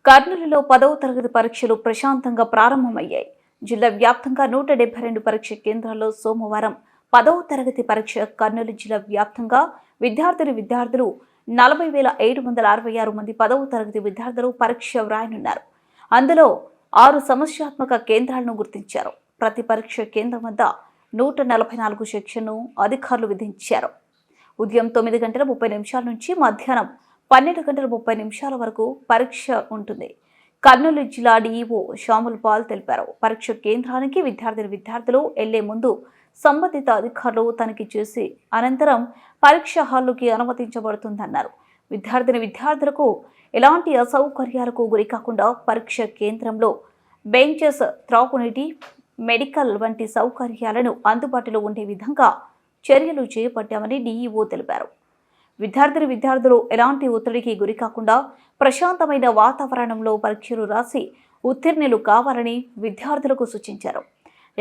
కర్నూలులో 10వ తరగతి పరీక్షలు ప్రశాంతంగా ప్రారంభమయ్యాయి. జిల్లా వ్యాప్తంగా 172 పరీక్ష కేంద్రాల్లో సోమవారం 10వ తరగతి పరీక్ష. కర్నూలు జిల్లా వ్యాప్తంగా విద్యార్థులు 40,766 మంది 10వ తరగతి విద్యార్థులు పరీక్ష వ్రాయనున్నారు. అందులో 6 సమస్యాత్మక కేంద్రాలను గుర్తించారు. ప్రతి పరీక్ష కేంద్రం వద్ద 144 సెక్షన్ను అధికారులు విధించారు. ఉదయం 9 గంటల 30 నిమిషాల నుంచి మధ్యాహ్నం 12 గంటల 30 నిమిషాల వరకు పరీక్ష ఉంటుంది. కర్నూలు జిల్లా డీఈఓ శ్యాముల్ పాల్ తెలిపారు. పరీక్ష కేంద్రానికి విద్యార్థులు వెళ్లే ముందు సంబంధిత అధికారులు తనిఖీ చేసి అనంతరం పరీక్ష హాల్లోకి అనుమతించబడుతుందన్నారు. విద్యార్థులకు ఎలాంటి అసౌకర్యాలకు గురికాకుండా పరీక్ష కేంద్రంలో బెంచెస్, త్రాగునీటి, మెడికల్ వంటి సౌకర్యాలను అందుబాటులో ఉండే విధంగా చర్యలు చేపట్టామని డీఈఓ తెలిపారు. విద్యార్థులు ఎలాంటి ఒత్తిడికి గురికాకుండా ప్రశాంతమైన వాతావరణంలో పరీక్షలు రాసి ఉత్తీర్ణులు కావాలని విద్యార్థులకు సూచించారు.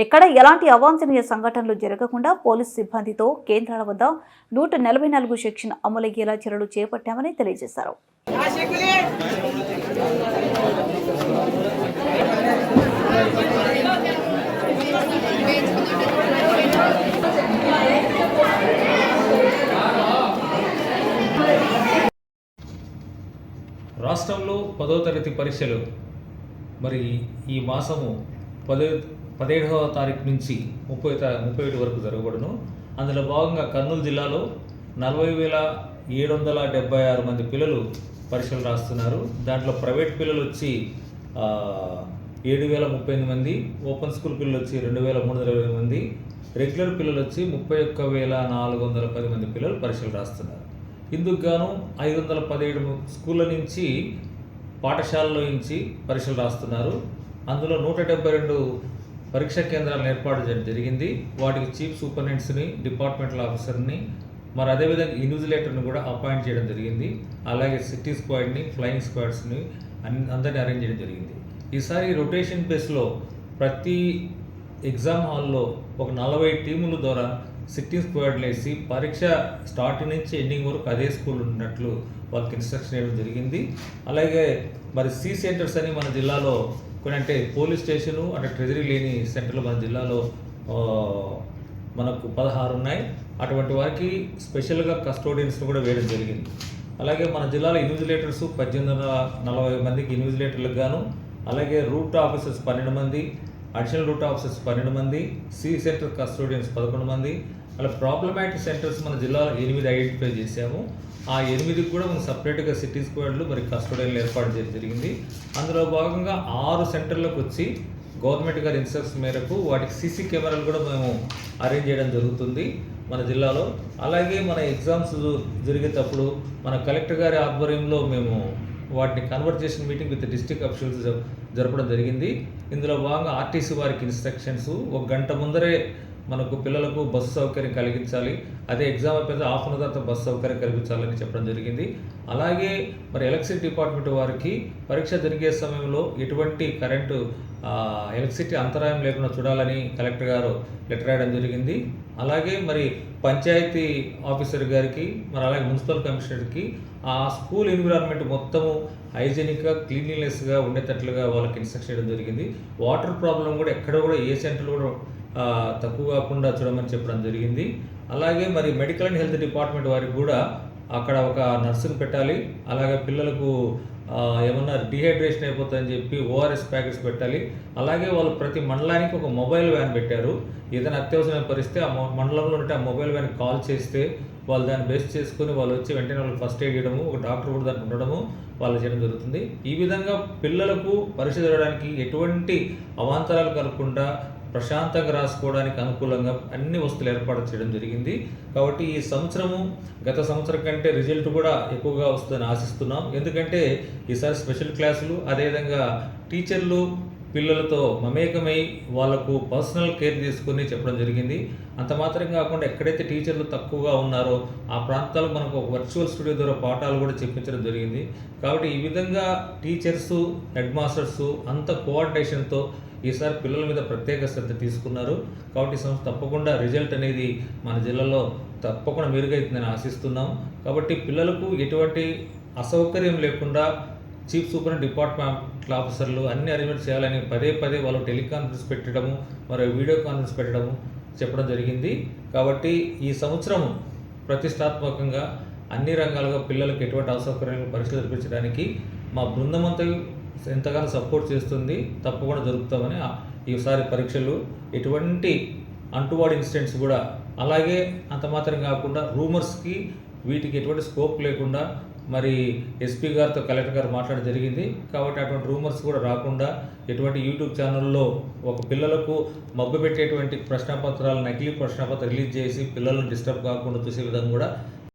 ఎక్కడ ఎలాంటి అవాంఛనీయ సంఘటనలు జరగకుండా పోలీసు సిబ్బందితో కేంద్రాల వద్ద 144 సెక్షన్ అమలయ్యేలా చర్యలు చేపట్టామని తెలియజేశారు. రాష్ట్రంలో 10వ తరగతి పరీక్షలు మరి ఈ మాసము 17వ తారీఖు నుంచి 31 వరకు జరగబడును. అందులో భాగంగా కర్నూలు జిల్లాలో 40,776 మంది పిల్లలు పరీక్షలు రాస్తున్నారు. దాంట్లో ప్రైవేట్ పిల్లలు వచ్చి 7,038 మంది, ఓపెన్ స్కూల్ పిల్లలు వచ్చి 2,320 మంది, రెగ్యులర్ పిల్లలు వచ్చి 31,410 మంది పిల్లలు పరీక్షలు రాస్తున్నారు. ఇందుకు గాను 517 స్కూళ్ళ నుంచి, పాఠశాలలో నుంచి పరీక్షలు రాస్తున్నారు. అందులో 172 పరీక్షా కేంద్రాలను ఏర్పాటు చేయడం జరిగింది. వాటికి చీఫ్ సూపరింటెండెంట్స్ని, డిపార్ట్మెంటల్ ఆఫీసర్ని, మరి అదేవిధంగా ఇన్విజిలేటర్ని కూడా అపాయింట్ చేయడం జరిగింది. అలాగే సిటీ స్క్వాడ్ని, ఫ్లయింగ్ స్క్వాడ్స్ని అందరినీ అరేంజ్ చేయడం జరిగింది. ఈసారి రొటేషన్ బేస్లో ప్రతి ఎగ్జామ్ హాల్లో ఒక 40 టీముల ద్వారా సిట్టింగ్ స్క్వాడ్లు వేసి పరీక్ష స్టార్టింగ్ నుంచి ఎండింగ్ వరకు అదే స్కూల్ ఉన్నట్లు వాళ్ళకి ఇన్స్ట్రక్షన్ ఇవ్వడం జరిగింది. అలాగే మరి సి సెంటర్స్ అని మన జిల్లాలో కొన్ని, అంటే పోలీస్ స్టేషను అంటే ట్రెజరీ లేని సెంటర్లు మన జిల్లాలో మనకు 16 ఉన్నాయి. అటువంటి వారికి స్పెషల్గా కస్టోడియన్స్ను కూడా వేయడం జరిగింది. అలాగే మన జిల్లాలో ఇన్విజిలేటర్స్ 1840 మందికి ఇన్విజిలేటర్లకు గాను, అలాగే రూట్ ఆఫీసర్స్ 12 మంది, అడిషనల్ రూట్ ఆఫీసర్స్ 12 మంది, సి సెంటర్ కస్టోడియన్స్ 11 మంది, అలా ప్రాబ్లమాటిక్ సెంటర్స్ మన జిల్లాలో 8 ఐడెంటిఫై చేశాము. ఆ 8కి కూడా మనం సపరేట్గా సిటీ స్క్వాడ్లు మరి కస్టోడియన్లు ఏర్పాటు చేయడం జరిగింది. అందులో భాగంగా 6 సెంటర్లకు వచ్చి గవర్నమెంట్ గారి ఇన్స్ట్రక్షన్ మేరకు వాటికి సీసీ కెమెరాలు కూడా మేము అరేంజ్ చేయడం జరుగుతుంది మన జిల్లాలో. అలాగే మన ఎగ్జామ్స్ జరిగేటప్పుడు మన కలెక్టర్ గారి ఆధ్వర్యంలో మేము వాటిని conversation meeting with district officials జరపడం జరిగింది. ఇందులో భాగంగా ఆర్టీసీ వారికి ఇన్స్ట్రక్షన్స్ 1 గంట ముందరే మనకు పిల్లలకు బస్సు సౌకర్యం కలిగించాలి, అదే ఎగ్జామ్ అయిపోతే హాఫ్ అన్ అవర్ తర్వాత బస్సు సౌకర్యం కల్పించాలని చెప్పడం జరిగింది. అలాగే మరి ఎలక్ట్రిసిటీ డిపార్ట్మెంట్ వారికి పరీక్ష జరిగే సమయంలో ఎటువంటి కరెంటు ఎలక్ట్రిసిటీ అంతరాయం లేకుండా చూడాలని కలెక్టర్ గారు లెటర్ రాయడం జరిగింది. అలాగే మరి పంచాయతీ ఆఫీసర్ గారికి, మరి అలాగే మున్సిపల్ కమిషనర్కి ఆ స్కూల్ ఎన్విరాన్మెంట్ మొత్తము హైజీనిక్గా, క్లీన్లీనెస్గా ఉండేటట్లుగా వాళ్ళకి ఇన్స్ట్రక్షన్ చేయడం జరిగింది. వాటర్ ప్రాబ్లం కూడా ఎక్కడ కూడా ఏ సెంటర్లో కూడా తక్కువ కాకుండా చూడమని చెప్పడం జరిగింది. అలాగే మరి మెడికల్ అండ్ హెల్త్ డిపార్ట్మెంట్ వారికి కూడా అక్కడ ఒక నర్సును పెట్టాలి. అలాగే పిల్లలకు ఏమన్నా డిహైడ్రేషన్ అయిపోతుందని చెప్పి ఓఆర్ఎస్ ప్యాకెట్స్ పెట్టాలి. అలాగే వాళ్ళు ప్రతి మండలానికి ఒక మొబైల్ వ్యాన్ పెట్టారు. ఏదైనా అత్యవసరమైన పరిస్థితి ఆ మండలంలో ఉంటే ఆ మొబైల్ వ్యాన్కి కాల్ చేస్తే వాళ్ళు దాన్ని బేస్ చేసుకుని వాళ్ళు వచ్చి వెంటనే వాళ్ళకి ఫస్ట్ ఎయిడ్ చేయడము, ఒక డాక్టర్ కూడా దానికి ఉండడము వాళ్ళు చేయడం జరుగుతుంది. ఈ విధంగా పిల్లలకు పరీక్ష జరగడానికి ఎటువంటి అవాంతరాలు కలగకుండా ప్రశాంతంగా రాసుకోవడానికి అనుకూలంగా అన్ని వస్తువులు ఏర్పాటు చేయడం జరిగింది. కాబట్టి ఈ సంవత్సరము గత సంవత్సరం కంటే రిజల్ట్ కూడా ఎక్కువగా వస్తుందని ఆశిస్తున్నాం. ఎందుకంటే ఈసారి స్పెషల్ క్లాసులు, అదేవిధంగా టీచర్లు పిల్లలతో మమేకమై వాళ్లకు పర్సనల్ కేర్ తీసుకుని చెప్పడం జరిగింది. అంత మాత్రం కాకుండా ఎక్కడైతే టీచర్లు తక్కువగా ఉన్నారో ఆ ప్రాంతాలకు మనకు ఒక వర్చువల్ స్టూడియో ద్వారా పాఠాలు కూడా చెప్పించడం జరిగింది. కాబట్టి ఈ విధంగా టీచర్సు, హెడ్ మాస్టర్సు అంత కోఆర్డినేషన్తో ఈసారి పిల్లల మీద ప్రత్యేక శ్రద్ధ తీసుకున్నారు. కాబట్టి ఈ సంస్థ తప్పకుండా రిజల్ట్ అనేది మన జిల్లాలో తప్పకుండా మెరుగైతుందని ఆశిస్తున్నాం. కాబట్టి పిల్లలకు ఎటువంటి అసౌకర్యం లేకుండా చీఫ్ సూపరింటెండెంట్ డిపార్ట్మెంట్ ఆఫీసర్లు అన్ని అరేంజ్మెంట్ చేయాలని పదే పదే వాళ్ళు టెలికాన్ఫరెన్స్ పెట్టడము మరియు వీడియో కాన్ఫరెన్స్ పెట్టడము చెప్పడం జరిగింది. కాబట్టి ఈ సంవత్సరం ప్రతిష్టాత్మకంగా అన్ని రంగాలుగా పిల్లలకు ఎటువంటి అసౌకర్యాలను పరీక్షలు జరిపించడానికి మా బృందం అంతా ఎంతగానో సపోర్ట్ చేస్తుంది. తప్పకుండా జరుపుతామని ఈసారి పరీక్షలు ఎటువంటి అంటువాడి ఇన్సిడెంట్స్ కూడా, అలాగే అంత మాత్రం కాకుండా రూమర్స్కి వీటికి ఎటువంటి స్కోప్ లేకుండా మరి ఎస్పీ గారితో కలెక్టర్ గారు మాట్లాడడం జరిగింది. కాబట్టి అటువంటి రూమర్స్ కూడా రాకుండా ఎటువంటి యూట్యూబ్ ఛానల్లో ఒక పిల్లలకు మభ్య పెట్టేటువంటి ప్రశ్నపత్రాలు, నకిలీ ప్రశ్నపత్రాలు రిలీజ్ చేసి పిల్లలను డిస్టర్బ్ కాకుండా చూసే విధంగా కూడా